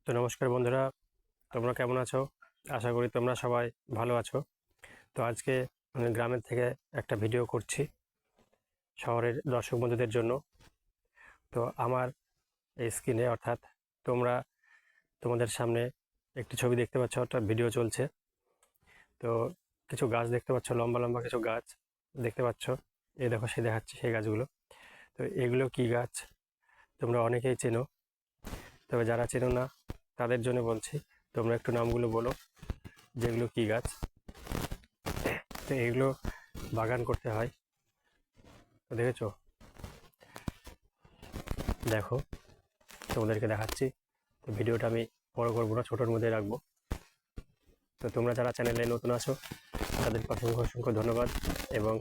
তো নমস্কার বন্ধুরা, তোমরা কেমন আছো? আশা করি তোমরা সবাই ভালো আছো। তো আজকে আমি গ্রামের থেকে একটা ভিডিও করছি শহরের দর্শক বন্ধুদের জন্য। তো আমার এই স্ক্রিনে অর্থাৎ তোমরা তোমাদের সামনে একটি ছবি দেখতে পাচ্ছ, অর্থাৎ ভিডিও চলছে। তো কিছু গাছ দেখতে পাচ্ছ, লম্বা লম্বা কিছু গাছ দেখতে পাচ্ছ। এই দেখো, সে দেখাচ্ছি সেই গাছগুলো। তো এগুলো কি গাছ তোমরা অনেকেই চেনো, তবে যারা চেনো না তাদের জন্য বলছি, তোমরা একটু নামগুলো বলো যেগুলো কি গাছ। তো এগুলো বাগান করতে হয়, তো দেখেছো? দেখো, তোমাদেরকে দেখাচ্ছি। তো ভিডিওটা আমি বড় করবো না, ছোটোর মধ্যে রাখবো। তো তোমরা যারা চ্যানেলে নতুন আছো তাদেরকে অসংখ্য অসংখ্য ধন্যবাদ, এবং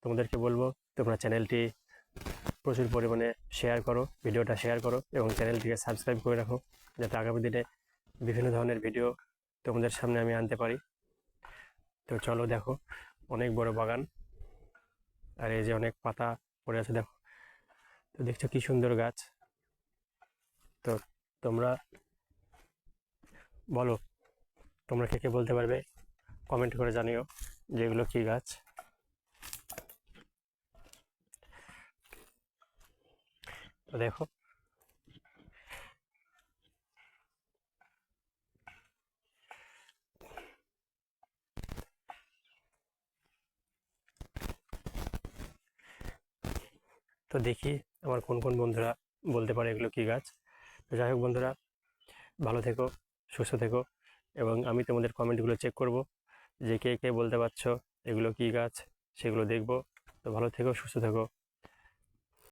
তোমাদেরকে বলবো তোমরা চ্যানেলটি প্রচুর পরিমাণে শেয়ার করো, ভিডিওটা শেয়ার করো, এবং চ্যানেলটিকে সাবস্ক্রাইব করে রাখো, যাতে আগামী দিনে বিভিন্ন ধরনের ভিডিও তোমাদের সামনে আমি আনতে পারি। তো চলো, দেখো অনেক বড় বাগান, আর এই যে অনেক পাতা পড়ে আছে দেখো। তো দেখছো কি সুন্দর গাছ। তো তোমরা বলো, তোমরা কে কে বলতে পারবে কমেন্ট করে জানিও যে এগুলো কী গাছ। তো দেখো, তো দেখি আমার কোন কোন বন্ধুরা বলতে পারে এগুলো কী গাছ। তো যাই হোক বন্ধুরা, ভালো থেকো, সুস্থ থেকো, এবং আমি তোমাদের কমেন্টগুলো চেক করব যে কে কে বলতে পারছো এগুলো কী গাছ, সেগুলো দেখব। তো ভালো থেকো, সুস্থ থেকো।